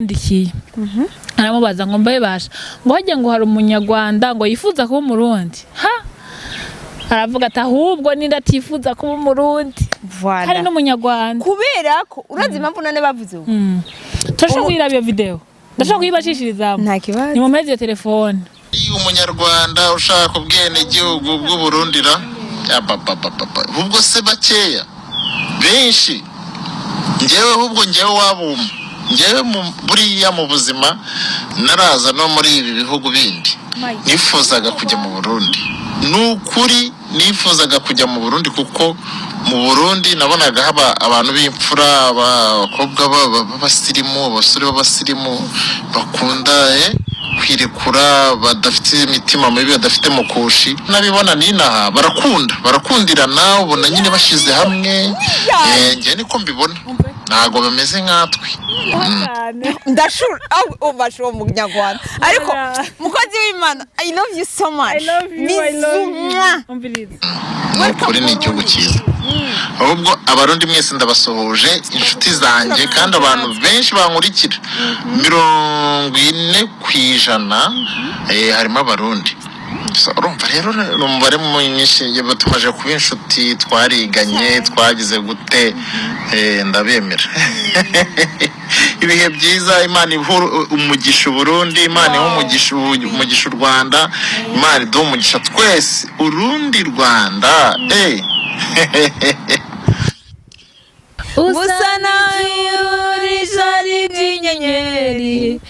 ndikiye aramubaza ngo mbaye basha ngo hajya ngo hari umunyarwanda ngo yifuza kuba umurundi aravuga ati ahubwo ndatifuza kuba umurundi hari n'umunyarwanda kubera ko urazi impamvu none bavuze ubu turashaka kuyiraba iyo video ndashaka kuyibashishiriza nta kibazo ni mu mezi ya telefone umunyarwanda ushaka ubwene gihugu bw'u Burundira ubwo se bakeya benshi ngewe ahubwo ngewe wabuma ngewe buriya mu buzima naraza no muri ibi bihugu bindi nifuzaga kujya mu Burundi nukuri nifuzaga kujya mu Burundi kuko mu Burundi nabonaga haba abantu b'imfura abakobwa b'abasirimu abasore b'abasirimu bakunda kwirekura badafite imitima mibi badafite mukushi nabibona ninaha barakundirana ubona nyine bashize hamwe nge niko mbibona ntago bameze nkatwe ndashura ubasho mu Nyarwanda ariko mukozi w'Imana I love you so much nukuri ni igihugu cyiza ahubwo abarundi mwese ndabasohoje inshuti zanjye kandi abantu benshi bankurikira 40% harimo abarundi urumva rero umubare mwinshi batumaje kuba inshuti twariganye twagize gute ndabemera ibihe byiza Imana umugisha Burundi Imana umugisha u Rwanda Imana umugisha twese urundi Rwanda Usana yurishari y'inyenyeri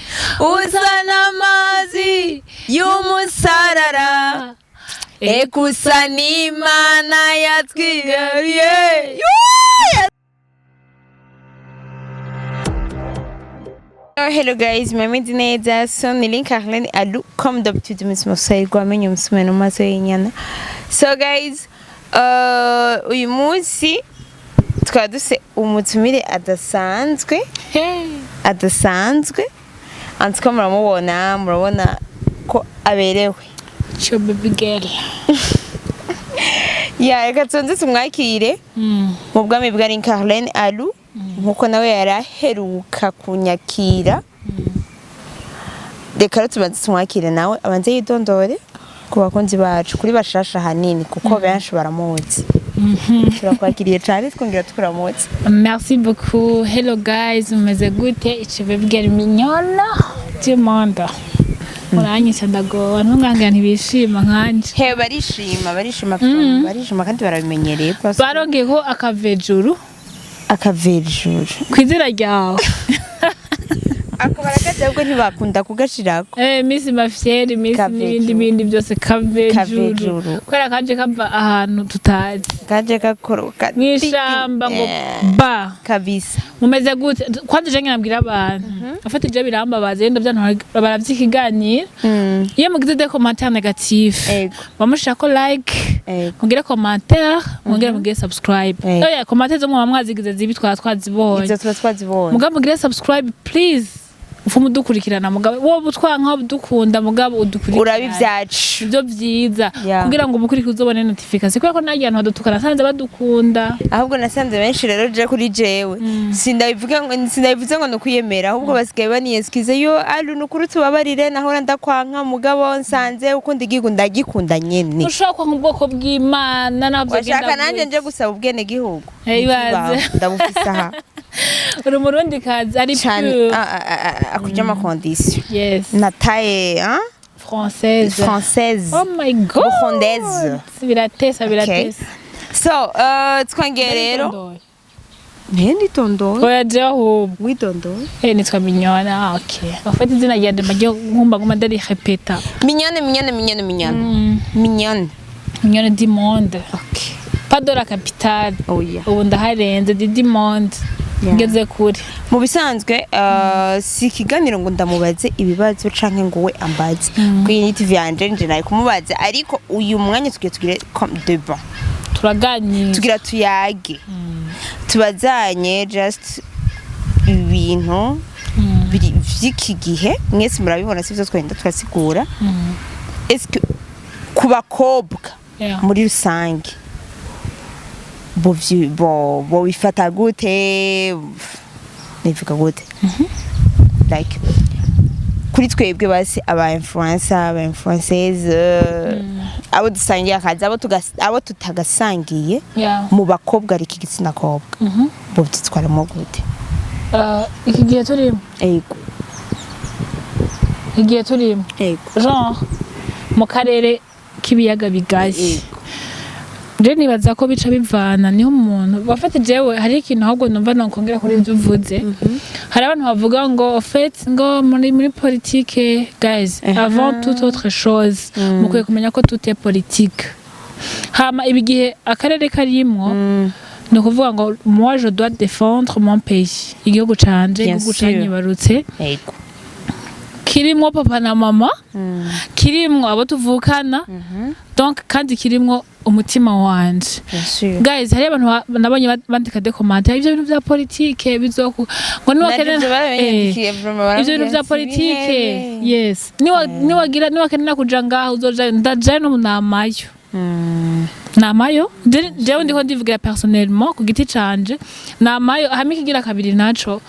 usana amazi y'umusarara ekusa n'Imana yatwigariye Hello guys, mamedi neza so ni link Arlene Alu comme d'habitude musmusai gwamenye musumeno maso yenyana. So guys, uyu munsi twaduse umutumire adasanzwe antiko murabona ko aberewe cyo baby girl reka tonze tumwakire mu bwami bwa link Arlene Alu nkuko nawe yaraheruka kunyakira reka tubanze tumwakire nawe abanze yidondore ku bakunzi bacu kuri bashasha hanini kuko benshi baramuzi turakwakiriye cyane twongera tukuramutse merci beaucoup hello guys mumeze gute it's baby girl Mignone Timanda uranyisha ndagoba ntungangana ntibishima nkanje barishima kandi barabimenyereye barongeho akavejuru kwizira ryawe ako barakaje ubwo ntibakunda kugashirako miss mafieri miss n'ibindi byose kavejuru kwera kaje kava ahantu tutazi kaje gakoroka mwishamba ngo ba kabisa mumeze gute kwanze je nabwira abantu afite je birambabaza yenda byantu baravyikiganira iyo mugize des commentaires négatifs bamushaka like mugire commentaire mugire subscribe oya commentaires zo mwazigize zibi twazibonye izo twazibonye mugabo mugire subscribe please ufumu dukurikirana mugabo wo butwanka dukunda mugabo udukurikirana urabi byacu ibyo byiza kugira ngo umukurikire uzobone notification kuko nagiye nto dutukana sanze badukunda ahubwo nasanze benshi rero je kuri jewe sindabivuze ngo no kuyemera ahubwo basigaye baniyeskize yo Alu n'ukuri tubabarire naho ndakwanka mugabo nsanze ukunda igihugu ndagikunda nyene ushaka mu bwoko bw'Imana nabyo genda washaka nanje nje gusaba ubwene gihugu ndabufisa aha uri murundi kazi ari pure akuja ma condition yes nataye française oh my god burundaise biratesa so twongere rero Nindi tondo oya jeho witondo nitwa Mignone okay afite izina ryande majye nkumba ngoma ndari repeta Mignone Mignone du monde okay pas de la capitale ubu ndaharenze du monde ngeze kuri mu bisanzwe si ikiganiro ngo ndamubaze ibibazo canke ngo we ambaze kuri TV yanje nje naye kumubaza ariko uyu mwanya tugire comme débat turaganira tugira tuyage tubazanye just ibintu biri vyiki gihe mwese murabibona sivyo twenda twasigura est-ce que kubakobwa muri rusange bo bifata gute nivuga gute like kuri twebwe basi aba influencer aba influenceuse abo dusangiye akazi abo tutagasangiye mu bakobwa ari kigitsina kobwa bo bitwara mo gute iki gihe turimo igihe turimo genre mu karere k'ibiyaga bigaye je nibaza ko bica bivana niho umuntu bafite jewe hari ikintu ahubwo numva nokongera kuri ibyo uvuze hari abantu bavuga ngo en fait ngo muri politique guys avant toute autre chose mukwiye kumenya ko tout est politique hama ibigihe akarere karimwo no kuvuga ngo moi je dois défendre mon pays igihugu canje igihugu canyibarutse kirimwo papa na mama kirimwo abo tuvukana donc kandi kirimwo umutima wanje guys hari abantu nabonye bandika de commentaire ivyo bintu vya politique bizoku ngo niwakenera ivyo bintu vya politique yes niwakenera kuja ngaho uzoja ndaje no namayo namayo jewe ndiko ndivugira personnellement ku giti canje namayo hamwe kigira kabiri naco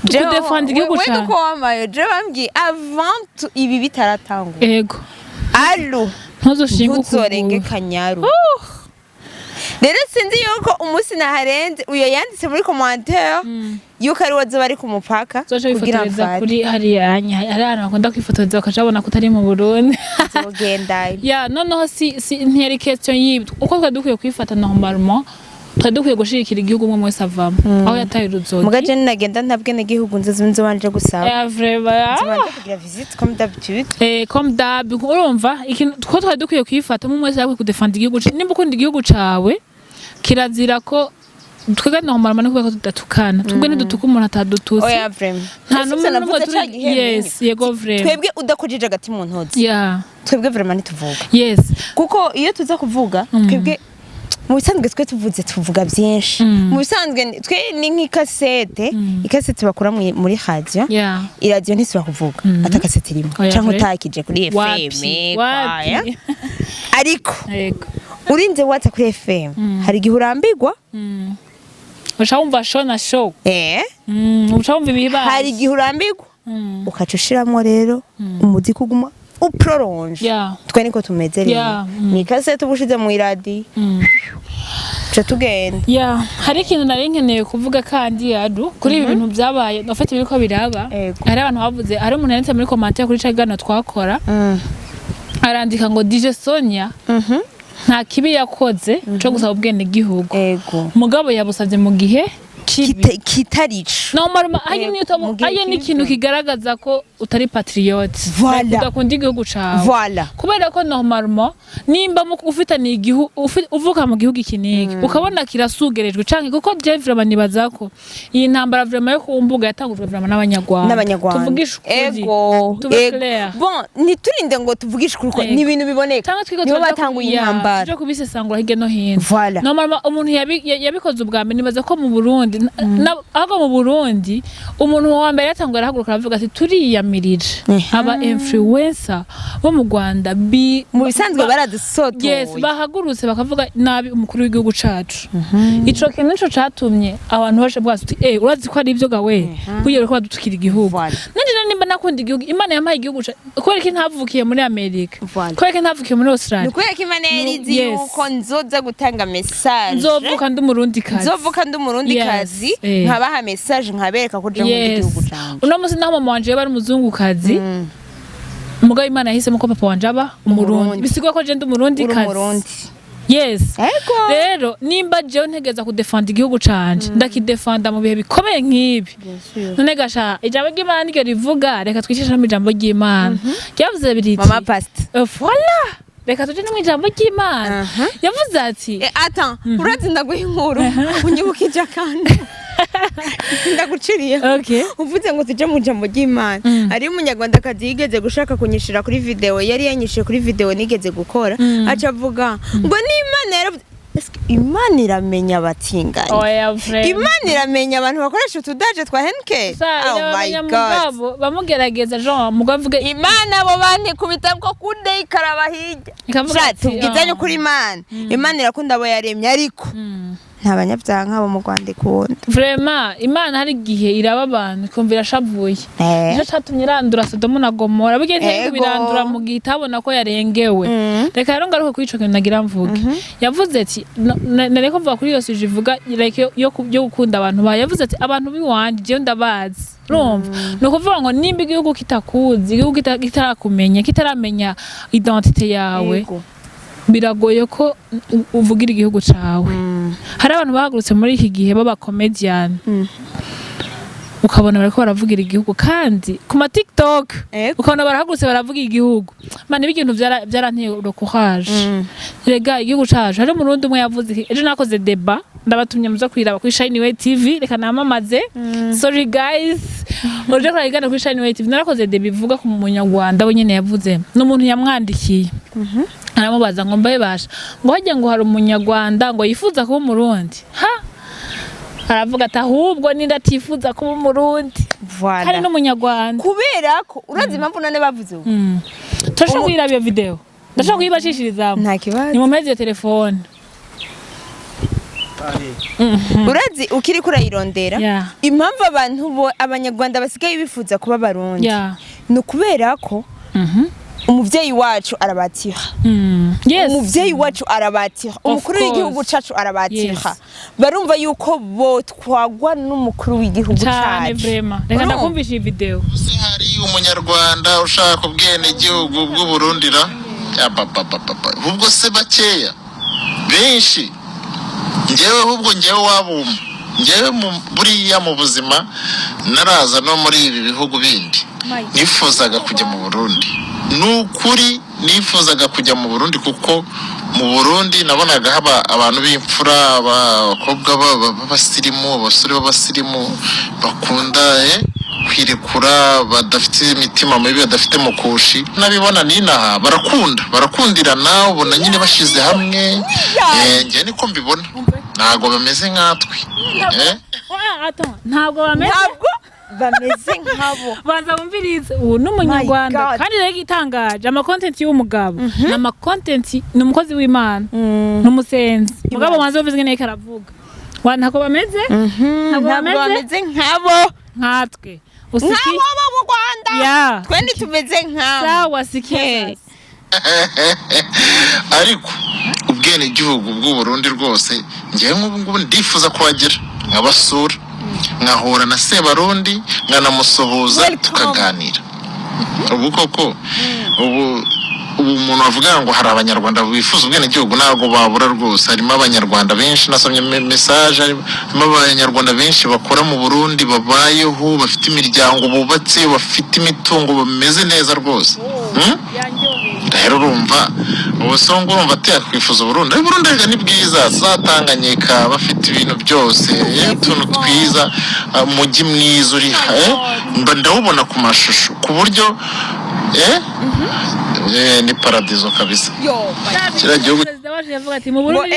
tudefanda igihugu cyane wewe ko wamayo je bambwiye avant ibi bitaratangwa ego Alu ntuzoshinga ukuzorenge kanyaru rero sinzi yuko umunsi naharenze uyo yanditse muri commentaire yuko ari wazo bari ku mupaka kugira kuri hari abantu bakunda kwifotoza bakajabona ko utari mu Burundi zogenda ya noneho si ntiyari question yibwe uko twadukwiye kwifata normalement twadukwiye gushirikira igihugu umwe wese avamo aho yataye uruzogi mugaje nagenda ntabwe n'igihugu nzo wanje gusaba vraiment nzobanje kugira visite comme d'habitude comme d'hab urumva ikintu ko twadukwiye kwifata umwe wese yakwiye kudefenda igihugu nimba ukunda igihugu cawe kirazira ko twega normalement no kubera ko tudatukana twebwe nidutuka umuntu atadutuse oya vraiment nta numwe turi yes yego vraiment twebwe udakujije agati mu ntozi twebwe vraiment nituvuga yes kuko iyo tuza kuvuga twebwe mu bisanzwe twe tuvuga byinshi mu bisanzwe twe ni nk'ikasete ikasete bakura muri radio iradio ntisiba kuvuga atakasete irimo cyangwa utakije kuri FM kwaya ariko urinze watsa kuri FM hari igihe urambigwa ushawumva shona show ushawumva ibibaye hari igihe urambigwa ukaca ushiramo rero umuziki kuguma uproronge twe niko tumeze rero ni kasete ubushize mu iradi cyo tugenda hari ikintu nari nkeneye kuvuga kandi Adu kuri ibi bintu byabaye nafite biriko biraba hari abantu bavuze hari umuntu yanditse muri commentaire kuri kiganiro twakora arandika ngo DJ Sonia nta kibi yakoze cyo gusaba ubwene gihugu mugabo yabusavye mu gihe kitarico normalement aye ni ikintu kigaragaza ko utari patriote udakunda igihugu cawe kubera ko normalement nimba ufitaniye igihugu uvuka mu gihugu ikiniki ukabona kirasugerejwe canke kuko je vraiment nibaza ko iyi ntambara vraiment yo kumbuga yatangujwe vraiment n'abanyarwanda tuvugisha ukuri bon niturinde ngo tuvugishe ukuri ni ibintu biboneka nibo batanguye intambara tuje kubisesangura hirya no hino normalement umuntu yabikoze ubwa mbere nibaza ko mu Burundi ahubwo mu Burundi umuntu wa mbere yatanguye arahaguruka aravuga ati turiyamirije aba influencer bo mu Rwanda mu bisanzwe baradusotoye yes bahagurutse bakavuga nabi umukuru w'igihugu cacu ico kintu nico catumye abantu bashe bwazo uti urazi ko ari ibyo gawe kuyero ko badutukira igihugu nanje nimba nakunda igihugu Imana yampaye igihugu kubera ko ntavukiye muri Amerika kubera ko ntavukiye muri Australia kubera ko Imana yarizi yuko nzoza gutanga message nzovuka ndi umurundi kazi nkabaha message nkabereka ko je mu gihugu canje uno musi naho mama wanje bari muzungukazi mugabo Imana yahisemo ko papa wanje aba umurundi bisigwa ko je ndi umurundi kazi yes rero nimba je ntegeza kudefenda igihugu canje ndakidefenda mu bihe bikomeye nk'ibi none gasha ijambo ry'Imana niryo rivuga reka twicisha mu ijambo ry'Imana ryavuze biriti mama pastor voilà reka tuje no mu ijambo ry'Imana yavuze ati attends urazi ndaguha inkuru unyibukije kandi ndaguciriye uvuze ngo tuje mu jambo ry'Imana ari umunyarwandakazi yigeze gushaka kunyishira kuri video yari yanyishiye kuri video nigeze gukora aca avuga ngo ni Imana yaravuze Imana iramenya abatinganye Imana iramenya abantu bakoresha utudaje twa henke oh my god bamugerageza Jean mugavuga Imana abo bane kubita ko kude ikaraba hirya tubwizanye kuri Imana Imana irakunda abo yaremye ariko nta banyabyaha nk'abo mu Rwanda ikunda vraiment Imana hari igihe iraba abantu ikumva irashavuye nico catumye irandura Sodomu na Gomora bugiye ntego birandura mu gihe itabona ko yarengewe reka rero ngaruka kuri ico kintu nagira mvuge yavuze ati nareko mvuga kuri yose ivuga yo gukunda abantu ba yavuze ati abantu biwanje je ndabazi urumva no kuvuga ngo nimba igihugu kitakuzi igihugu kitarakumenya kitaramenya identité yawe biragoye ko uvugira igihugu cawe hari abantu bahagurutse muri iki gihe baba comedian ukabona bariko baravugira igihugu kandi ku ma TikTok ukabona barahagurutse baravuga igihugu mane ibintu byaranteye urukuhaje rega igihugu caje hari umurundi umwe yavuze ejo nakoze débat ndabatumye muza kwiraba kuri Shine TV reka namamaze sorry guys uje kurigana kuri Shine TV narakoze débat bivuga ku munyarwanda we nyene yavuze n'umuntu yamwandikiye aramubaza ngo mbaye basha ngo hajye ngo hari umunyarwanda ngo yifuza kuba umurundi aravuga ati ahubwo ndatifuza kuba umurundi hari n'umunyarwanda kubera ko urazi impamvu nane bavuze ubu turashaka kuyiraba iyo video ndashaka kuyibashishiriza nta kibazo ni mu mezi ya telefone urazi ukiri kurayirondera impamvu abantu abanyarwanda basigaye bifuza kuba barundi no kubera ko umuvyeyi wacu arabatira umuvyeyi wacu arabatira umukuru w'igihugu cacu arabatira barumva yuko botwagwa n'umukuru w'igihugu cacu reka ndakumvisha iyi video hari umunyarwanda ushaka ubwene igihugu bw'u Burundira ubwo se bakeya benshi njyewe wabuma njyewe buriya mu buzima naraza no muri ibi bihugu bindi nifuzaga kujya mu Burundi nukuri nifuzaga kujya mu Burundi kuko mu Burundi nabonaga haba abantu b'imfura abakobwa b'abasirimu abasore b'abasirimu bakunda kwirekura badafite imitima mibi badafite mukushi nabibona ninaha barakundirana ubona nyine bashize hamwe ngiye niko mbibona ntago bameze nkatwe ntabwo bameze nkabo banza bumvirize ubu n'umunyarwanda kandi rero igitangaje ama content y'umugabo n'ama content n'umukozi w'Imana n'umusenzi mugabo banza bumvirize ngene karavuga ntabwo bameze ntabwo bameze nkabo nkatwe usiki nkabo mu Rwanda twe tumeze nkabo sawa sikiye ariko ubwene igihugu bw'u Burundi rwose ngiye nk'ubu ndifuza kuhagira nkabasura nkahura na Sebarundi nkanamusuhuza tukaganira ubu koko ubu umuntu avuga ngo hari abanyarwanda bifuza ubwene igihugu ntago babura rwose harimo abanyarwanda benshi nasomye message harimo abanyarwanda benshi bakora mu Burundi babayeho bafite imiryango bubatse bafite imitungo bameze neza rwose rero urumva ubusongo urumva atakwifuza Burundi Burundi ni bwiza zatanganyika bafite ibintu byose tuntu twiza umujyi mwiza uri ndawubona ku mashusho ku buryo ni paradizo kabisa kira gihugu yavuga ati mu Burundi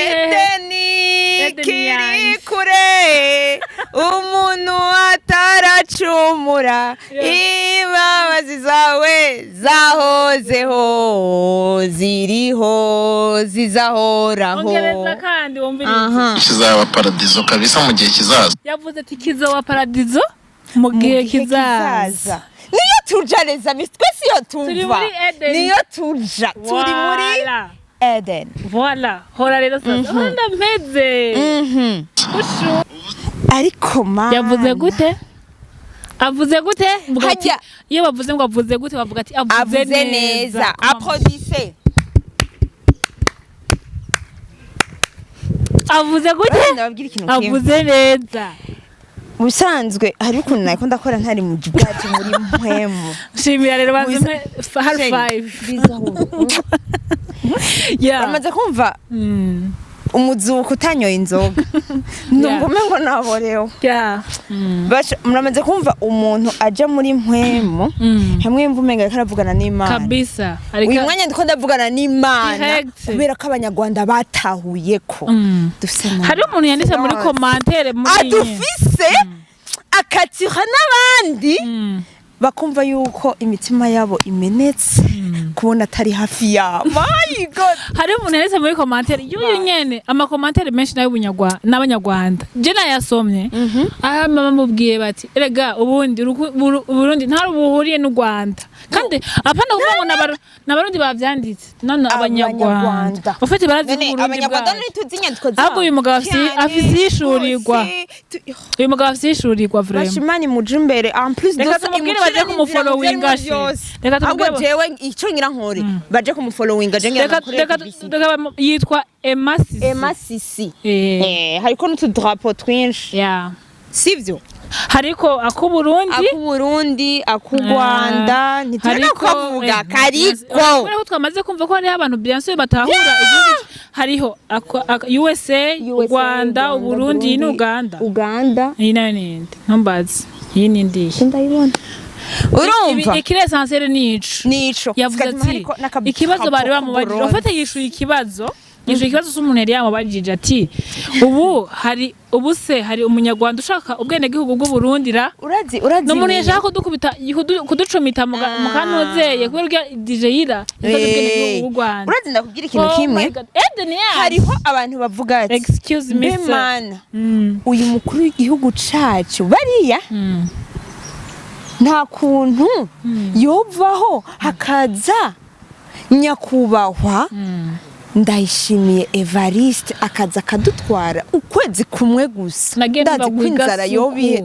kiri kure umuntu ataracumura imbabazi zawe zahozeho ziriho zizahoraho ongereza kandi wumvirize kizaba paradizo kabisa mu gihe kizaza yavuze ati kizoba paradizo mu gihe kizaza niyo tujaneza mitwe siyo tuva niyo tuja turi muri Eden voilà hora rero sasa ndameze ariko man yavuze gute avuze gute iyo bavuze ngo avuze gute bavuga ati avuze neza applaudissez avuze gute avuze neza Musanzwe hari ukuntu nako ndakora ntari mu bwati muri mpwemu shimira rero bazime high five amaze kumva umuzuko utanyoye inzoga ndumva ngo naborewe muramaze kumva umuntu aja muri mpwemu hamwe imvumenga karavugana n'Imana kabisa uyu mwanya ndiko ndavugana n'Imana kubera ko abanyarwanda batahuye ko dufise hari umuntu yanditse muri commentaire muri adufise akatira n'abandi bakumva yuko imitima yabo imenetse kubona atari hafi ya my god hari umuntu yaretse muri commentaire yuyu nyene ama commentaire menshi nayo n'abanyarwanda je nayasomye aha mama mubwiye bati erega ubundi Burundi nta rubuhuriye n'u Rwanda kandi apana kuvuga ngo n'abarundi bavyanditse none abanyarwanda ufite barazi Burundi abanyarwanda ntituzi inyandiko zabo ahubwo uyu mugabo afisishurirwa uyu mugabo afisishurirwa vraiment bashimani muje imbere en plus reka tumubwire baje kumufollowinga reka tumubwire jewe icyo ngira nkore baje kumufollowinga je ngira reka yitwa Emma Sisi hariko n'utudrapo twinshi sivyo hariko akuburundi akugwanda ntitureka kuvuga kariko rero twamaze kumva ko hari abantu bien sûr batahura igihugu hariho USA Rwanda Uburundi n'Uganda iyi nayo ninde ntombazi iyi nindi ndayibona urumva ikire essentiel nico yavuze ati ikibazo bari bamubajije ufite yishuye ikibazo cy'umuntu yari yamubajije ati ubuse hari umunyarwanda ushaka ubwene gihugu bw'u Burundi urazi n'umuntu yashaka kuducumita mu kanozeye kubera DJ Ira ubwene gihugu bw'u Rwanda urazi ndakubwira ikintu kimwe hariho abantu bavuga ati excuse me mana uyu mukuru w'igihugu cacu bariya nta kuntu yovaho hakaza nyakubahwa ndayishimiye Evariste akaza kadutwara ukwezi kumwe gusa ndazi kwinzara yobihe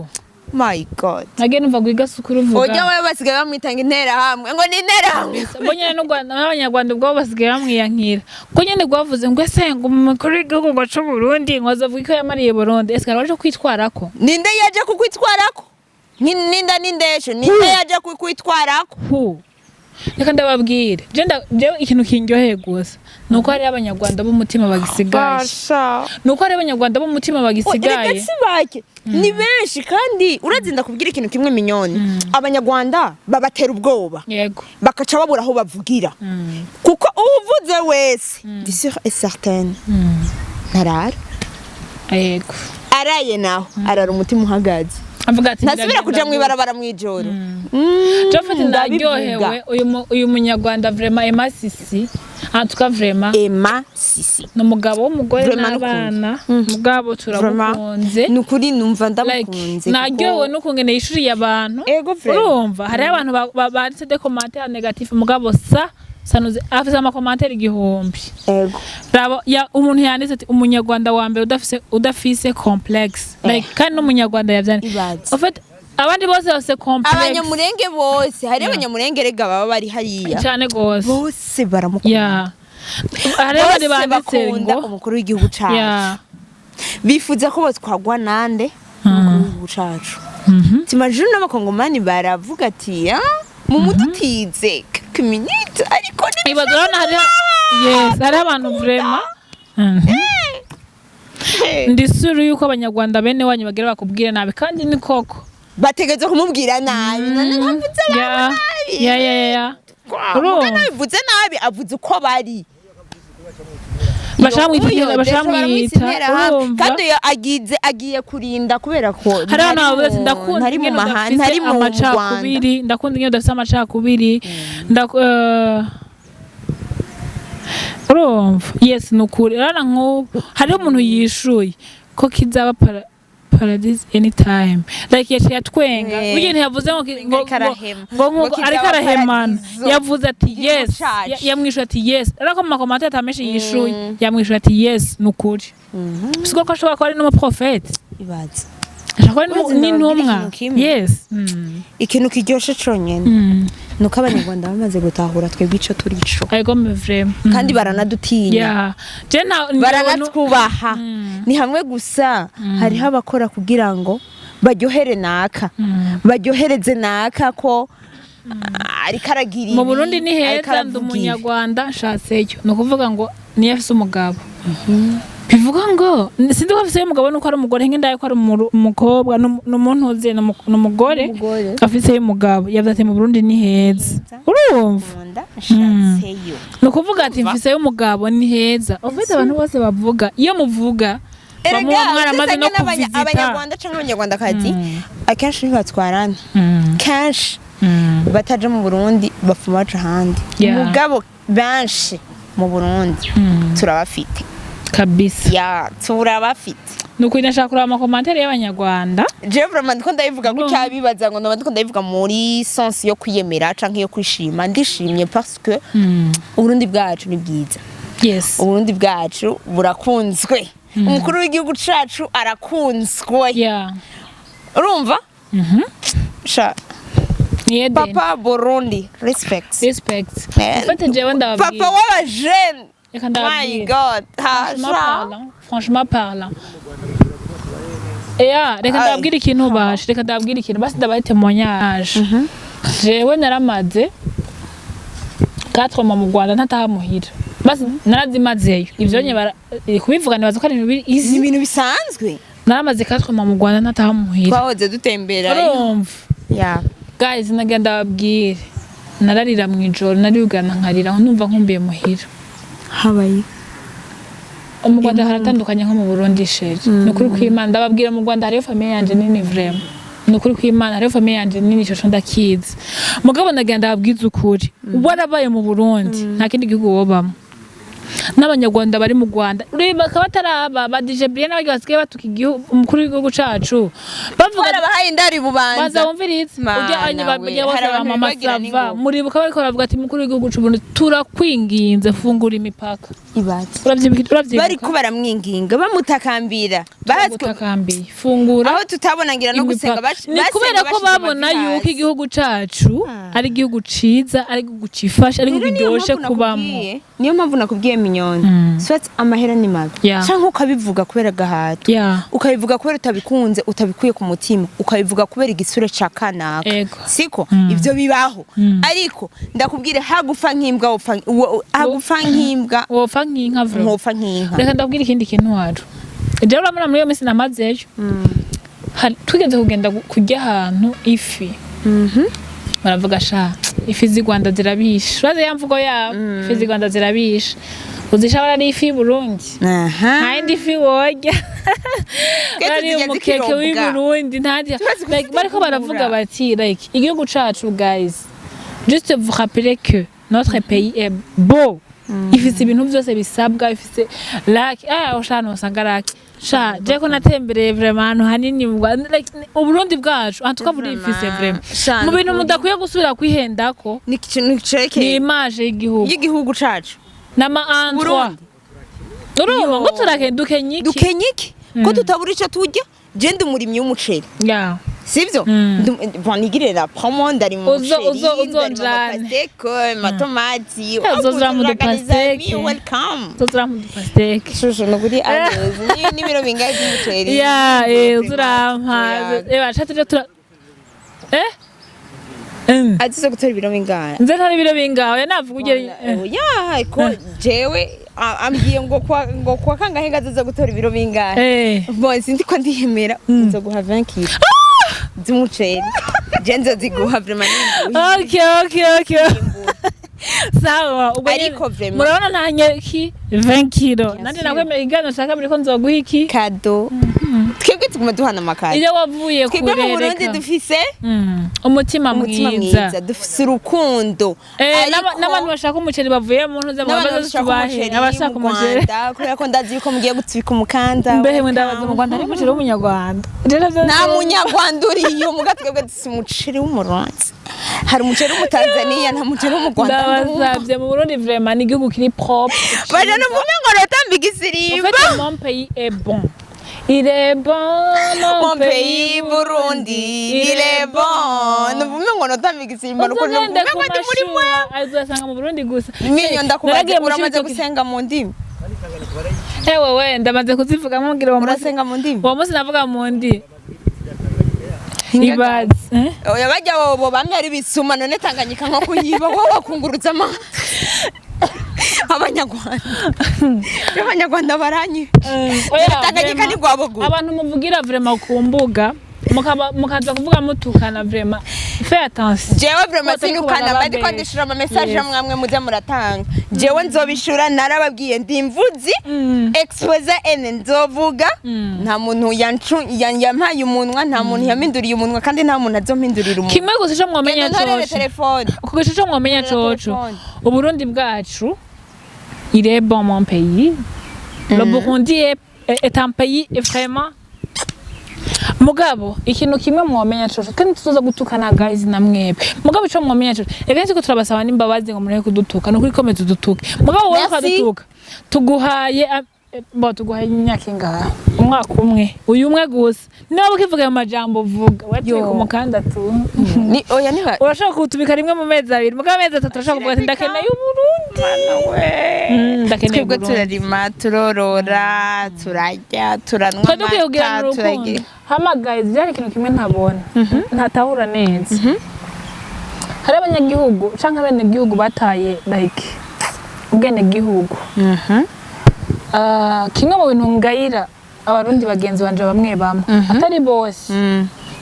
my god nagene umva gwiga sukuru vuga oja wewe basigaye bamwitanga intera hamwe ngo ni intera hamwe mbonye no Rwanda n'abanyarwanda ubwo basigaye bamwiyankira ko nyene gwavuze ngo ese ngo umukuru w'igihugu ngo cyo Burundi ngo azavuga ko yamariye Burundi ese karaje kwitwarako ninde yaje kukwitwarako nindesho ninde yaje kukwitwarako reka ndababwire je ikintu kinyoheye gusa nuko hari abanyarwanda b'umutima bagisigaye nuko hari abanyarwanda b'umutima bagisigaye ni benshi kandi urazinda kubwira ikintu kimwe Mignone abanyarwanda babatera ubwoba yego bakaca babura aho bavugira kuko uvuze wese ndi sûr et certain narara yego araye naho arara umutima uhagaze avuga ati nasubira kuja mwibarabara mwijoro Jofete ndaryohewe uyu munyarwanda vraiment Emma Sisi antuka vraiment Emma Sisi n'umugabo w'umugore n'abana mugabo turamukunze nukuri numva ndamukunze naryohewe n'ukungene yishuriye abantu urumva hari abantu banditse des commentaires négatifs mugabo sanuze afise ama commentaires igihumbi rabo ya umuntu yanditse ati umunyarwanda wa mbere udafise complex like kandi n'umunyarwanda yavyane en fait abandi bose complex abanyamurenge bose hari abanyamurenge rega baba bari hariya cyane gose bose baramukunda hari abandi banditse ngo umukuru w'igihugu cacu bifuza ko botwagwa nande umukuru w'igihugu cacu timajuru n'abakongomani baravuga ati mu mudutize minute ariko ibadona hari abantu vraiment ndisuru yuko abanyarwanda bene wanyu bagira bakubwira nabi kandi ni koko bategeze kumubwira nabi none ntavuze nabi urumva nabivuze nabi avuze uko bari bashamwita kandi agiye kurinda kubera ko hari abantu bavuze ndakunda ntari mu mahanga ntari mu macakubiri ndakunda iyo dafite amacakubiri urumva yes nukuri rana nk'ubu hariho umuntu yishuye ko kizaba paradise anytime like yatwenga ugiye ntiyavuze ngo ariko arahemana yavuze ati yes yamwishuye ati yes ariko mu commentaire atameshe yishuye yamwishuye ati yes nukuri siko ko ashobora kuba ari n'umuprofete ibaze ashobora n'intumwa yes ikintu kiryoshe conyene nuko abanyarwanda bamaze gutahura twebwe ico turico ariko vraiment kandi baranadutinya baranatwubaha ni hamwe gusa hariho abakora kugira ngo baryohere naka baryohereze naka ko ariko aragira mu Burundi ni heza ndumunyarwanda nshatseyo no kuvuga ngo niyo afise umugabo bivuga ngo sindi ko afise umugabo nuko ari umugore nk'indaye ko ari umukobwa n'umuntu uzi n'umugore afise umugabo yavuze ati mu Burundi ni heza urumva no kuvuga ati mfise umugabo ni heza ufite abantu bose bavuga iyo muvuga abanyarwanda cyangwa abanyarwandakazi akenshi ntibatwarana kenshi bataje mu Burundi bafuma baca ahandi mugabo benshi mu Burundi turabafite kabisa ya turabafite nuko inashaka kuraba amakomantere y'abanyarwanda je vraiment ndiko ndabivuga ko cyabibaza ngo ndiko ndabivuga muri sens yo kwiyemera canke yo kwishima ndishimye parce que Uburundi bwacu ni bwiza yes Uburundi bwacu burakunzwe umukuru w'igihugu cacu arakunzwe urumva sha papa Burundi respect ufate jewe ndababwira papa w'aba jeune my god franchement parlant reka ndababwira ikintu bashe reka ndababwira ikintu basi ndabaye témoignage jewe naramaze 4 mois mu Rwanda ntataha muhira basi narazimazeyo ivyo nye kubivuga nibaza ko ari ibintu bisanzwe naramaze 4 mois mu Rwanda ntataha muhira twahoze dutembera guys nagenda babwire nararira mu ijoro nariyugana nkarira numva nkumbiye muhira habaye mu Rwanda haratandukanye nko mu Burundi sheri nukuri kw'Imana ndababwira mu Rwanda hariyo famille yanje nini vraiment nukuri kw'Imana hariyo famille yanje nini cyo ndakizi mugabo ndagenda babwiza ukuri warabaye mu Burundi nta kindi gihugu wobamo n'abanyarwanda bari mu Rwanda uriba kabataraba badije Brienne bagi basigaye batuka igihugu umukuru w'igihugu cacu bavuga bahaye indari bubanza baza wumvirize ujya anye bagiye bose mama sava muribuka bariko baravuga ati umukuru w'igihugu c'u Burundi turakwinginze fungura imipaka ibaze uravyibuka bariko baramwinginga bamutakambira batakambiye fungura aho tutabona ngira no gusenga ni kubera ko babona yuko igihugu cacu ari igihugu ciza ari igihugu cifashe ari igihugu giryoshe kubamo niyo mpamvu nakubwiye Mignone swat amahera ni mabi canke ukabivuga kubera gahato ukabivuga kubera utabikunze utabikuye ku mutima ukabivuga kubera igisure ca kanaka siko ivyo bibaho ariko ndakubwire hagufa nk'imbwa hagufa nk'imbwa wofa nk'inka wofa nk'inka reka ndabwira ikindi kintu waro je uramura muri yo misi namazeyo twigeze kugenda kurya ahantu ifi baravuga sha ifi z'i Rwanda zirabisha uraze yamvugo yabo ifi z'i Rwanda zirabisha uzishabara ni ifi Burundi ntayindi ifi wojya bari umukeke w'i Burundi ntandi bariko baravuga bati like igihugu cacu guys juste vous rappeler que notre pays est beau ifise ibintu byose bisabwa ifise like oshano usanga like sha je ko natembereye vraiment hanini mu like Uburundi bwacu antuka buri ifise vraiment mu bintu mudakwiye gusubira kwihendako ni ikintu kirekeye ni image y'igihugu cacu nama antwa urumva ngo turakenduke nyiki ko tutabura ico turya je ndi umurimyi w'umuceri sivyo vanigirira promo ndari mu pasteke matomati uzozra mu pasteke welcome uzozra mu pasteke shusho nuguri ageze ni biro bingaye by'umuceri uzurampa bachatije tura atize gutora ibiro bingaye nze ntari ibiro bingaye navuga ugere ko jewe ambwiye ngo kwa kangahe ngaza gutora ibiro bingahe bon sindi ko ndihemera nzo guha 20 kg z'umuceri jenzo ziguha vraiment okay sawa ariko vraiment murabona ntanyeki 20 kilo nandi nakwemera igano shaka biriko nzoguha iki kado twebwe tuguma duhana amakado iyo wavuye kurereka twebwe mu Burundi dufise umutima mwiza dufise urukundo n'abantu bashaka umuceri bavuye mu ntuze mu babazo tubahe abashaka umuceri kubera ko ndazi yuko mugiye gutubika umukanda mbehe ndabaza mu Rwanda ari umuceri w'umunyarwanda nta munyarwanda uriyo muga twebwe dufise umuceri w'umurundi hari umuceri w'umutanzania nta muceri w'u Rwanda ndabasabye mu Burundi vraiment ni igihugu kiri propre baje no mu ngo rotambika isirimba en fait mon pays est bon. Il est bon, mon pays Burundi. Il est bon. Nuvume ngo notambika isirimba nuko nuvume ngo ndi muri mwe. Azasanga mu Burundi gusa. Minyo ndakubaze uramaze gusenga mu ndimi. Ewe ndamaze kuzivuga mubwira wa murasenga mu ndimi. Wa musi navuga mu ndimi. Ibaze. Oya bajya bo bamwe ari bisuma none Tanganyika nko kuyiba wowe wakunguruza ama. Abanyarwanda baranyi. Oya Tanganyika ni gwabo gusa. Abantu muvugira vraiment ku mbuga mukaza kuvuga mutukana vraiment fais attention jewe vraiment sinukana badi ko ndishura ama message mwamwe muze muratanga jewe nzobishura narababwiye ndimvuzi expose ene nzovuga nta muntu yampaye umunwa nta muntu yaminduriye umunwa kandi nta muntu azompindurira umunwa kimwe gusa cyo mwamenya telefone kuko cyo mwamenya coco Uburundi bwacu il est bon mon pays le Burundi est un pays vraiment mugabo ikintu kimwe mwamenya coco kandi tuzoza gutukana guys namwebe mugabo cyo mwamenya coco ekenshi ko turabasaba nimbabazi ngo mureke kudutuka no kuri komeze dutuke mugabo wowe ukadutuka tuguhaye tuguhaye imyaka ingaha umwaka umwe uyu umwe gusa niba ukivuga ayo majambo vuga watuye ku mukanda tu ni oya niba urashaka kutubika rimwe mu mezi abiri mugabo amezi atatu urashaka kuvuga ati ndakeneye Uburundi ndakeneye twebwe turarima turorora turajya turanwa amata turagira hamagaye byari ikintu kimwe ntabona ntatahura neza hari abanyagihugu canke bene gihugu bataye like ubwene gihugu kimwe mu bintu ngayira abarundi bagenzi banje bamwe bamwe atari bose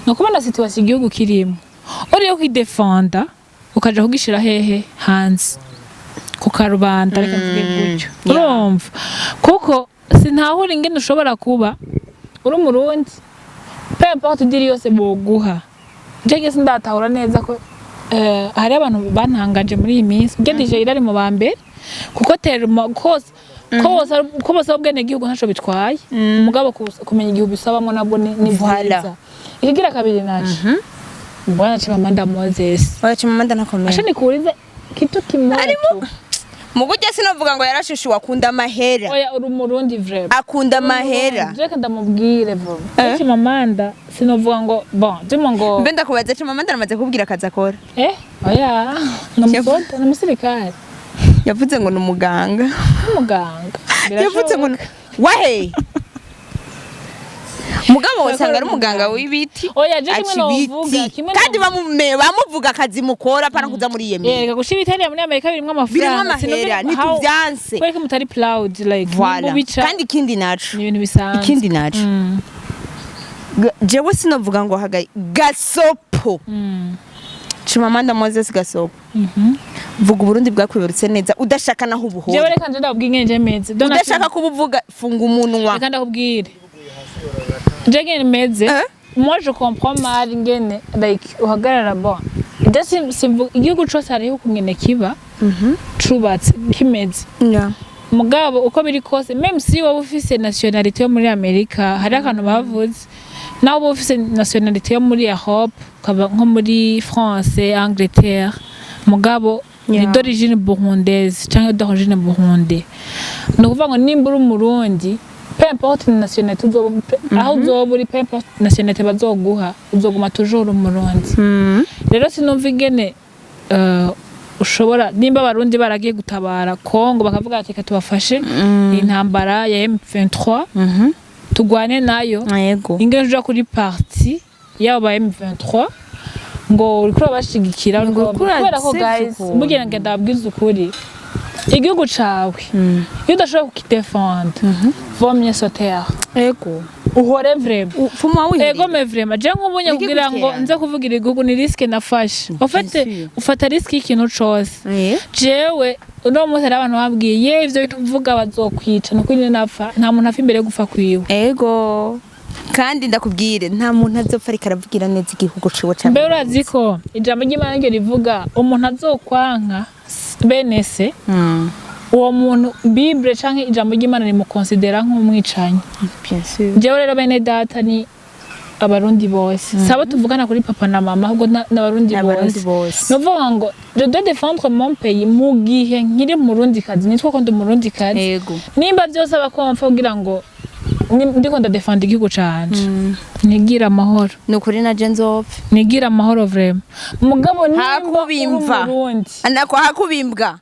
no kubona situation igihugu kirimo uriyo kwidefenda ukaja kugishira hehe hanze ku karubanda reka mvuge gutyo urumva kuko sintahura ingene ushobora kuba uri umurundi peu importe diri yose boguha jege sindatahura neza ko hari abantu bantangaje muri iyi minsi ngedije irari mu bambere kuko termo kose ko bose ubwene gihugu ntaco bitwaye umugabo kumenya igihugu bisabamwe nabwo ni vyiza ikigira kabiri naje bwana Chimamanda Moses Chimamanda nakomeye ashani kurize kitu kimoja mugujya sinovuga ngo yarashushu akunda amahera oya uri umurundi vrai akunda amahera reka ndamubwire vuba Chimamanda sinovuga ngo dimo ngo mbe ndakubaza Chimamanda namaze kubwira akazi akora oya ngamusoda namusirikare yavuze ngo numuganga yavuze ngo wahe mugabo wasanga ari umuganga w'ibiti oya je kimwe novuga kandi bamuvuga akazi mukora para kuza muri yemi yega gushira Italia muri Amerika birimwe amafaranga sinumva nituvyanse kweke mutari proud like mubica kandi ikindi naco ni ibintu bisanzwe ikindi naco jewe sinovuga ngo hagaye gasopo Chimamanda Moses gasopo vuga Uburundi bwakwibarutse neza udashaka naho ubuhora jewe reka nje ndabwinge nje meze udashaka kubuvuga funga umunwa reka ndakubwire jege meze moi je comprends mal ngene like uhagarara bon igihugu cose hariho ukungene kiba cubatse kimeze mugabo uko biri kose même si wowe ufise nationalité yo muri Amerika hari akantu bavuze naho wowe ufise nationalité yo muri Europe nko muri France Angleterre mugabo ni d'origine burundaise cyangwa d'origine burundais no kuvuga ngo nimba uri umurundi peu importe nationalité aho uzoba uri peu importe nationalité bazoguha uzoguma toujours umurundi rero sinumva ingene ushobora nimba abarundi baragiye gutabara Kongo bakavuga ati tubafashe intambara ya M23 tugwane nayo ingene uja kuri parti yabo ba M23 ngo uriko bashigikira kubera ko guys mugira ngo ndabwiza ukuri igihugu cawe iyo udashobora kukidefenda vomye soter uhore vraiment ego me vraiment je nk'ubunye kugira ngo nze kuvugira igihugu ni risque nafashe ufata risque y'ikintu cose jewe uno munsi ari abantu babwiye ivyo bivuga bazokwica no kwine napfa nta muntu afa imbere gufa kwiwe ego kandi ndakubwire nta muntu azopfa ariko aravugira neza igihugu ciwe cyane mbe urazi ko ijambo ry'Imana ryo rivuga umuntu azokwanka benese uwo muntu Bible canke ijambo ry'Imana rimukonsidera nk'umwicanyi bien sûr jewe rero bene data ni abarundi bose saba tuvugana kuri papa na mama ahubwo n'abarundi bose novuga ngo je dois défendre mon pays mu gihe nkiri murundi kazi nitwa ko ndi murundi kazi nimba byose abakomfa kugira ngo ndiko ndadefenda igihugu canje nigira amahoro nukuri na Jenzopfe nigira amahoro vraiment mugabo hakubimva anako hakubimbwa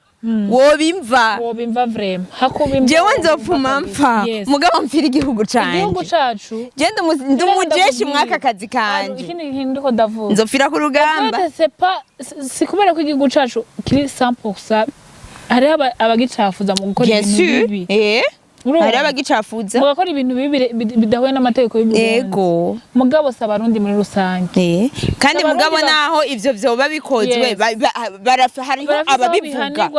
wobimva vraiment hakubimva jewe nzopfuma mpfa mugabo mfira igihugu canje igihugu cacu genda ndumujeshi mwaka kazi kanje ikindi kintu ndiko ndavuga nzopfira ku rugamba si kubera ko igihugu cacu kiri 100% hari abagicafuza mu gukora ibintu bibi hari abagicafuza mugakora ibintu bidahuye n'amategeko y'u Burundi yego mugabo se abarundi muri rusange kandi mugabo naho ivyo vyoba bikozwe hariho ababivuga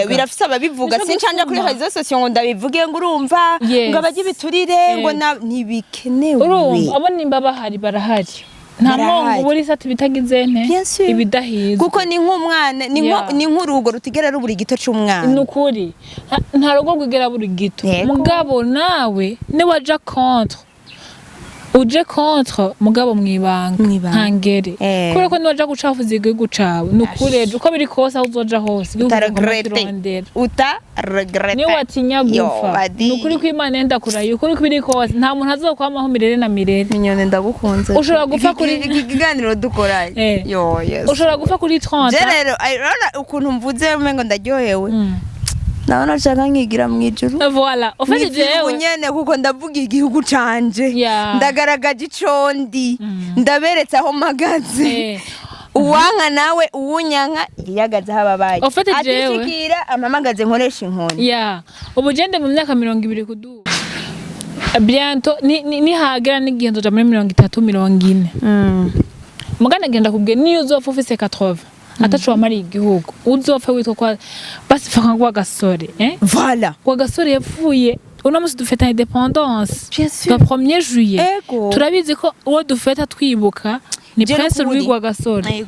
birafise ababivuga sincanja kuri réseaux sociaux ngo ndabivuge ngo urumva ngo abaje biturire ngo ntibikenewe urumva abo nimba bahari barahari nta mongo buri sati bitagize ibidahizwe kuko ni nk'umwana ni nk'urugo rutigera ruburi gito c'umwana nukuri nta rugo rwigera buri gito mugabo nawe ni waja contre uje contre mugabo mwibanga ntangere kubera ko niwaja gucafuza igihugu cawe nukuri uko biri kose aho uzoja hose utaregrete niyo watinya gupfa nukuri ko Imana yenda kurayo ukuri ko biri kose nta muntu azokwamaho mirere na mirere Mignone ndagukunze ushobora gupfa kuri ikiganiro dukora ushobora gupfa kuri 30 rero ukuntu mvuze umengo ndaryohewe Naona nshaka nkigira mwijuru. Voilà. Ofete jewe nyene kuko ndavuga igihugu canje. Ndagaragaje icondi. Ndaberetse aho magaze. Uwanka nawe uwunyanka yagaze hababaye. Ofete jewe atishikira amamagaze nkoresha inkoni. Ubugende mu myaka 200 kudu. Bientôt ni hagera n'igihe nzoja muri 30-40. Mugana genda kubwe niyo uzopfa ufise 80. Atacho amari igihugu uzopfa witwa kwa basi faka kwa gasore voilà kwa gasore yapfuye uno musi dufeta independance le 1er juillet turabizi ko uwo dufeta twibuka ni Prince Louis kwa gasore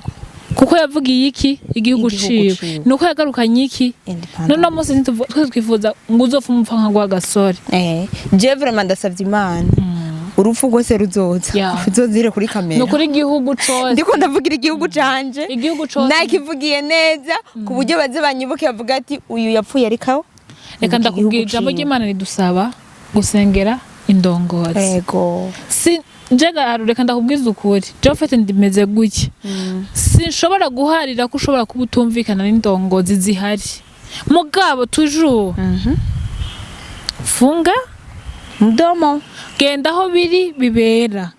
kuko yavugiye iki igihugu ciwe nuko yagarukanye iki none musi twifuza ngo uzopfa umupfa kwa gasore je vraiment ndasavye Imana urufu rwose ruzoza uzozire kuri kamera no kuri igihugu cose ndiko ndavugira igihugu canje igihugu cose nakivugiye neza ku buryo baze banyibuke bavuga ati uyu yapfuye arikaho reka ndakubwira ijambo ry'Imana ridusaba gusengera indongozi yego si njega reka ndakubwiza ukuri Jofete ndimeze guki sinshobora guharira ko ushobora kubutumvikana n'indongozi zihari mugabo toujours funga mdomo genda aho biri bibera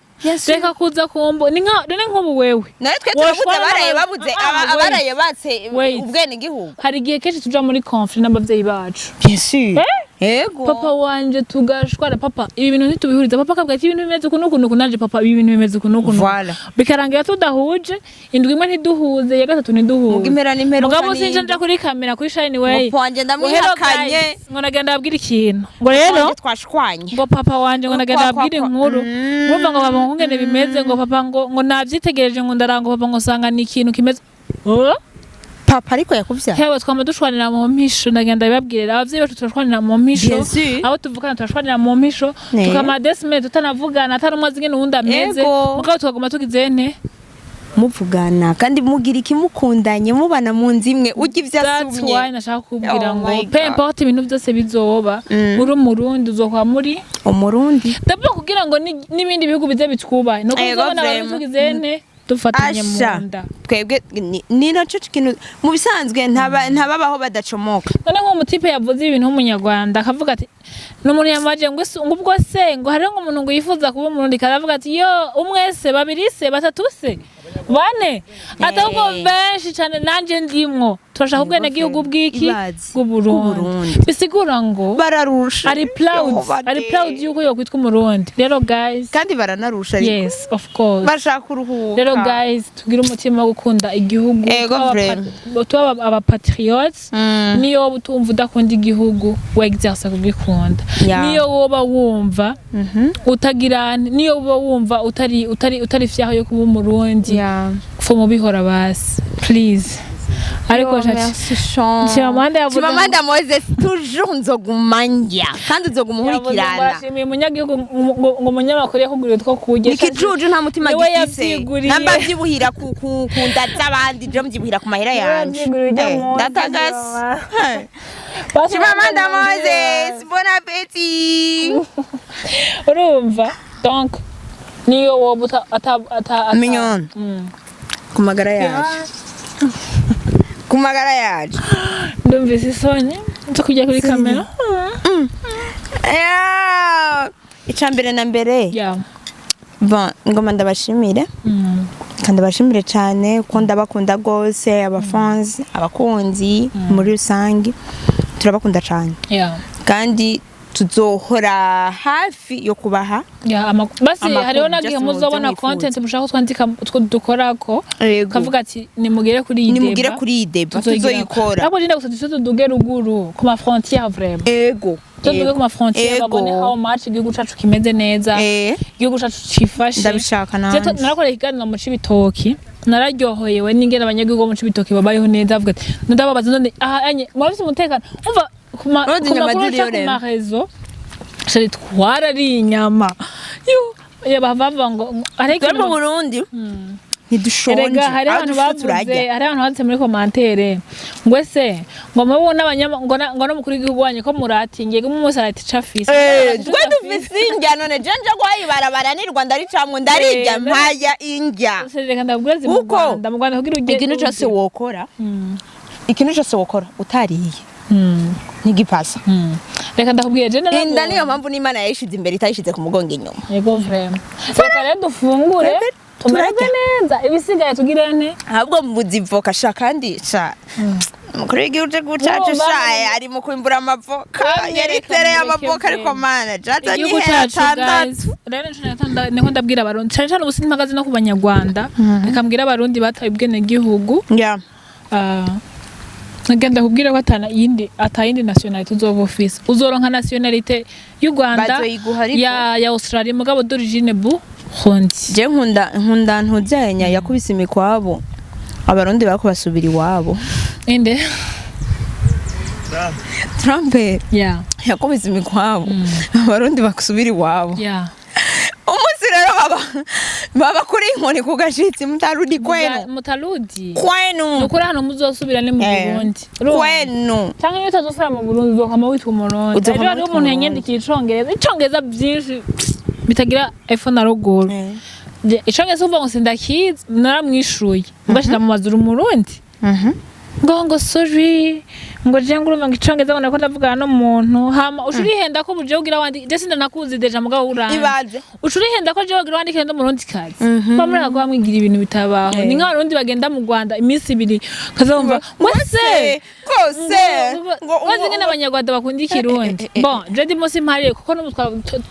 reka kuza kumbo ni nk'ubu wewe nawe twe turabuze abaraye batse ubwene gihugu hari igihe kenshi tuja muri conflit n'abavyeyi bacu bien sûr Ego. Papa wanje tugashwara papa ibi bintu ntitubihuriza papa kabwa ati ibintu bimeze kunukunuku nanje papa ibi bintu bimeze kunukunuku voilà bikarangira tudahuje indwi imwe ntiduhuze ya gatatu ntiduhuze mugimera nimero mugabo sinje nja kuri kamera kuri shine way wanje ndamwihakanye ngo nagenda abwira ikintu ngo rero twashwanye ngo papa wanje ngo nagenda abwira inkuru urumva ngo baba ngene bimeze ngo papa ngo navyitegereje ngo ndarango papa ngo sanga ni ikintu kimeze papa ariko yakuvya hewe twama dushwanira mu mpisho ndagenda bibabwirira abavyeyi bacu turashwanira mu mpisho aho tuvukana turashwanira mu mpisho tukama desme tutanavugana atari umwe zingene uwundi ameze mugabo tukaguma tugize nte muvugana kandi mugira ikimukundanye mubana mu nzimwe ujya ivyasumye that's why nashaka kubwira ngo peu importe ibintu byose bizoba uri umurundi uzokwa muri umurundi ndabwo kugira ngo n'ibindi bihugu bize bitwubaye no kuzobona abantu tugize nte dufatanye mu nda twebwe ni naco kintu mu bisanzwe ntababaho badacomoka none nko mutipe yavuze ibintu umunyarwanda akavuga ati n'umuntu yamaje ngo ubwo se ngo hari ngo umuntu ngo yifuza kuba umurundi karavuga ati yo umwese babiri se batatu se bane atako benshi cyane nanje ndimwo turashaka ubwene gihugu bwiki bw'Uburundi bisigura ngo bararusha ari proud yuko yo kwitwa umurundi rero guys kandi baranarusha ariko yes of course bashaka uruhuka rero guys tugira umutima wo gukunda igihugu tuba aba patriots niyo butumva udakunda igihugu wexerce kugikunda niyo woba wumva utagira niyo woba wumva utari fyaho yo kuba umurundi fo mubihora basi please ariko Chimamanda Moses toujours nzogumanja kandi nzogumuhurikirana yashimiye munyagihugu ngo munyamakuru yakuguriye two kuje nikijuju nta mutima gifise namba vyibuhira ku ndatsa abandi je mvyibuhira ku mahera yanje datagasa Chimamanda Moses bon appétit urumva donc niyo wobuta ata Mignone kumagara yaje kumagara yaje ndumvise isonye nzo kujya kuri kamera icambere na mbere bon ngoma ndabashimire kandi bashimire cyane ko ndabakunda gose abakunzi muri rusangi turabakunda cyane kandi tuzohora hafi yo kubaha basi hariho nagihe muzobona content mushaka twandika two dukorako kavuga ati nimugire kuri iyi deba tuzoyikora ntabwo nenda gusa tuduge ruguru ku ma frontière vraiment ego tuduge ku ma frontière babone how much igihugu cacu kimeze neza igihugu cacu cifashe ndabishaka nanje narakora ikiganiro mu Cibitoki nararyohoyewe n'ingene abanyagihugu mu Cibitoki babayeho neza avuga ati ndababaza none anye mubafise umutekano umva kuma rezo shari twarari inyama yo bavava ngo ariko mu Burundi ntidushonje hari abantu bavuze muri commentaire ngo ese ngo mubona abanyama ngo no mukuru w'igihugu wanye ko muratingiye ngo umunsi arati cafise twe dufise injya none janje gwayibarabara ni Rwanda ricamwe ndarijya mpaya injya reka ndabwira zi mu Rwanda kugira ugende ikintu cyose wokora utariye nigipasa reka ndakubwiye je narago inda niyo mpamvu n'Imana yayishize imbere itayishize ku mugongo inyuma yego vraiment reka rero dufungure tumererwe neza ibisigaye tugirene ahubwo muzivoka sha kandi sha mukuru w'igihugu cacu sha ari mu kwimbura amavoka yaritereye amavoka ariko mana jaza ni hatandatu rero niko ndabwira abarundi cyane cyane ubusinzi magazi no ku banyarwanda reka mbwira abarundi bataye ubwene gihugu Nagenda kubwira ko atayindi nationality uzova office uzoronka nationality y'u Rwanda ya Australia mugabo d'origine Burundi je nkunda ntuzenya yakubise imikwabo abarundi bakubasubira iwabo ende Trump yakubise imikwabo abarundi bakusubira iwabo umunsi rero baba kuri inkoni ku gashitsi mutarudi kwenu nukuri hano muzosubira ni mu Burundi kwenu cyangwa iyo utazosubira mu Burundi uzokama witwa umurundi rero hariho umuntu yanyandikiye icongereza byinshi bitagira epfo na ruguru icongereza uvuga ngo sindakizi naramwishuye ngashira mu mazuru umurundi ngo sorry ngo je ngurumva ngo icongereza abona ko ndavugana no muntu hama ushurihenda ko buje ugira wandi je sinda nakuzi deja mugabo uranje ibaze ushurihenda ko je ugira wandi kendo mu Burundi kazi bamura ko bamwigira ibintu bitabaho ni nka Barundi bagenda mu Rwanda iminsi ibiri kazumva wese kose ngo ngene abanyarwanda bakunda ikirundi bon je ndimo simpariye kuko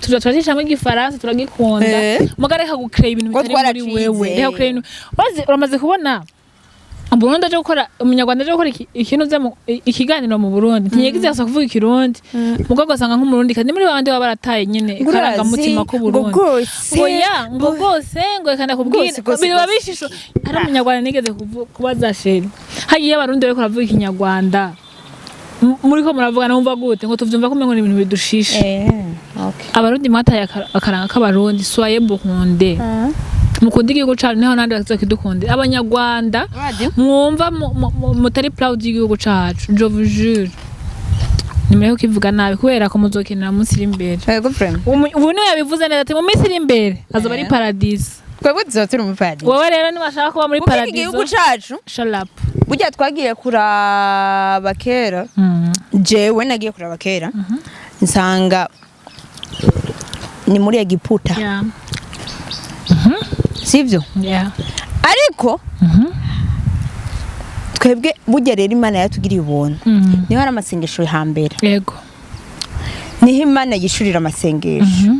turatisha mu gifaransa turagikunda mugareka gukrea ibintu bitari muri wewe reka gukrea uramaze kubona Burundi aje gukora umunyarwanda aje gukora ikintu ze ikiganiro mu Burundi ntiyegize asa kuvuga ikirundi mugago asanga nk'umurundi kandi muri bandi barataye nyine karanga mutima ko Burundi ngo gose ngo rekana kubwira biri babishisho ari umunyarwanda nigeze kubaza sheri hagiye abarundi bariko baravuga ikinyarwanda muri ko muravuga numva gute ngo tuvyumva ko mengo ibintu bidushisha abarundi mataye akaranga k'abarundi soye Burundi mukunda igihugu cacu niho nandi bakidukunde abanyarwanda mwumva mutari proud y'igihugu cacu je vous jure nimero kivuga nabi kubera ko muzokenera munsi iri imbere yego friend ubu niyo yabivuze neza ati mu minsi iri imbere azoba ari paradise twebwe tuzotira mu paradise wowe rero nimashaka kuba muri paradise igihugu cacu shalap burya twagiye kuraba kera jewe nagiye kuraba kera nsanga ni muri Egiputa sivyo ariko twebwe burya rero Imana yatugiriye ubuntu niho hari amasengesho hambere yego niho Imana yishurira amasengesho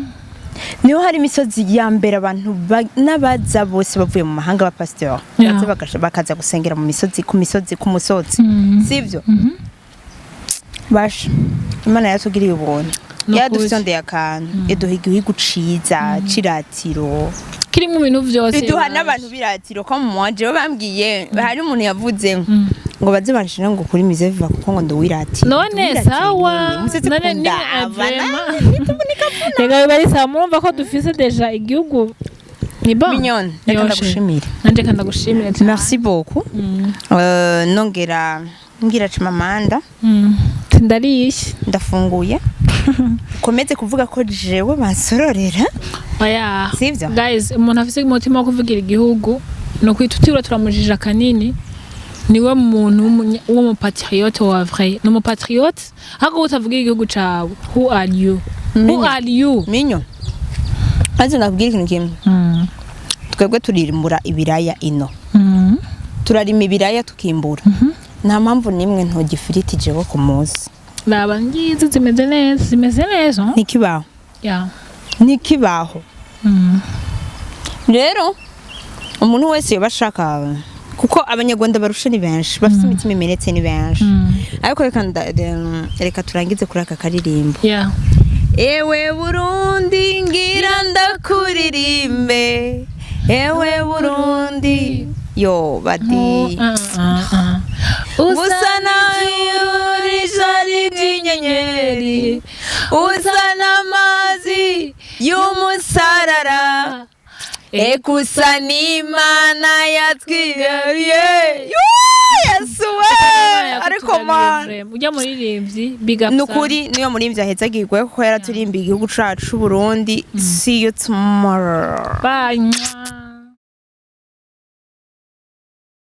niho hari imisozi ya mbere abantu n'abaza bose bavuye mu mahanga ba pasteur bakaza gusengera mu misozi ku musozi sivyo basha Imana yatugiriye ubuntu yadufite ndeye akantu iduha igihugu ciza ciratiro kirimo ibintu vyose iduha n'abantu biratiro ko mu mwanje bambwiye hari umuntu yavuze ngo baze banshira ngo kuri mise viva kuko ngo ndo wirati none sawa none ni rega bari sawa murumva ko dufise deja igihugu ni bon Mignone reka ndagushimira nanje kandi ndagushimira merci beaucoup nongera ngira chimamanda ndariye ndafunguye komeze kuvuga ko jewe bansororera oya sivyo guys umuntu afise umutima wo kuvugira igihugu no kwitutira turamujija kanini niwe muntu w'umupatriote wa vrai no mupatriote hako utavugira igihugu cawe who are you minyo aje nabwira ikintu kimwe twebwe turirimbura ibiraya ino turarima ibiraya tukimbura nta mpamvu nimwe ntogifiriti jewe ku munsi Raba ngizi zimeze neza. Nikibaho. Yeah. Nikibaho. Rero umuntu wese yobashaka kuko abanyarwanda barusha ni benshi bafite imitima imenetse ni benshi ariko reka turangize kuri aka karirimbo yeah. Ewe Burundi ngira ndakuririmbe ewe Burundi yo badi usana yuri ry'inyenyeri usana amazi y'umusarara ekusa n'Imana yatwigariye Yesu we ariko man ujya muririmbyi bigapfa nukuri niyo muririmbyi ahezagirwe ko yaraturimbiye igihugu cacu Burundi see you tomorrow bye